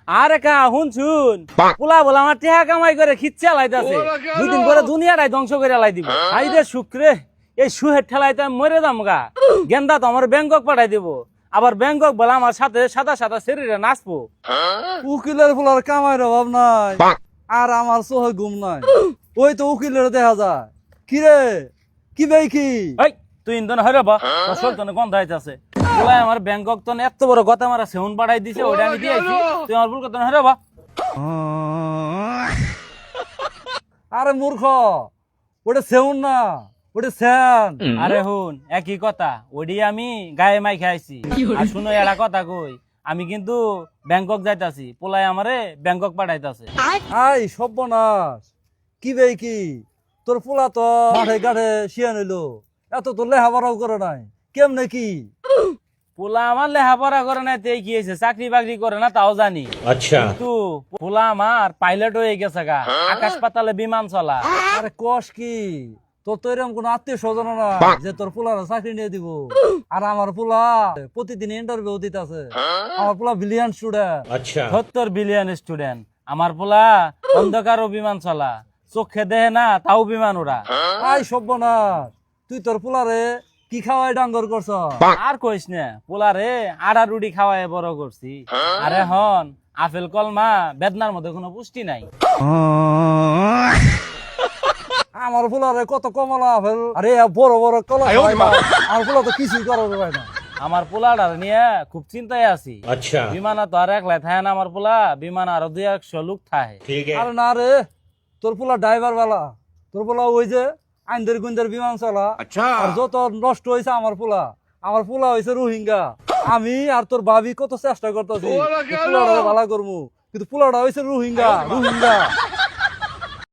আরে কা শুন পোলা বলে আমার টেহা কামাই করে খিচ্ছে লাইতাছে দুদিন পরে দুনিয়াটাই ধ্বংস করে লাই দিব আই রে শুক্রে এই সুহের ঠেলাইতে আমি মরে যাম গা গেন্দা তো আমার ব্যাংকক পাঠাই দিব আবার ব্যাংকক বলে আমার সাথে সাদা সাদা শরীরে নাচবো। উকিলের ফুলার কামাইর অভাব নাই আর আমার চোখে ঘুম নাই ওই তো উকিলের দেখা যায় কি রে কি ভাই কি এই তুই ইন্দন হরে বা তোর তো গন্ধ আইতাছে পোলাই আমার ব্যাংকক তো এত বড় কথা মারা সেউন পাঠাই দিছে ওটা আমি দিয়েছি তুই আমার ভুল কথা হরে বা আরে মূর্খ ওটা সেউন না ওটা স্যান। আরে হুন একই কথা ওডি আমি গায়ে মাই খাইছি আর শুনো এরা কথা কই আমি কিন্তু ব্যাংকক যাইতাছি পোলাই আমারে ব্যাংকক পাঠাইতাছে। আই সর্বনাশ কি ভাই কি তোর পোলা তো মাঠে ঘাটে শিয়ান হইলো এত তোর লেহাপড়াও করে নাই কেমনে কি পোলা আমার লেখাপড়া করে না তেই কি হয়েছে চাকরি বাকরি করে না তাও জানি আচ্ছা কিন্তু পোলা আমার পাইলট হয়ে গেছে গা আকাশ পাতালে বিমান চলা। আরে কস কি তোর তো এরকম কোন আত্মীয় স্বজন না যে তোর পোলার চাকরি নিয়ে দিব আর আমার পোলা প্রতিদিন ইন্টারভিউ দিতেছে আমার পোলা বিলিয়ন স্টুডেন্ট। আচ্ছা 70 বিলিয়ন স্টুডেন্ট আমার পোলা অন্ধকার বিমান চলা চোখে দেহে না তাও বিমান ওরা। আই সর্বনাশ তুই তোর পোলারে কি খাওয়াই ডাঙ্গর করছ আর কইস না পোলারে আড়া রুটি খাওয়ায় বড় করছি আর এখন আপেল কলমা বেদনার মধ্যে কোনো পুষ্টি নাই। আমার পোলারে কত কমলা আপেল আরে বড় বড় কলা খাওয়াই না। আমার পোলা তো কিছুই করা যায় না। আমার পোলাটার নিয়ে খুব চিন্তায় আছি अच्छा বিমানা তো আর একলাই থাকে না আমার পোলা বিমান আরো 200 লোক থাকে। ठीक है আরে না রে তোর পোলা ড্রাইভার বালা তোর পোলা ওই যে আইন্দের গুন্দের বিমান চালা আর যত নষ্ট হয়েছে আমার পোলা হয়েছে রোহিঙ্গা। আমি আর তোর ভাবি কত চেষ্টা করতেছি পোলাটা ভালো করবো কিন্তু পোলাটা হয়েছে রোহিঙ্গা।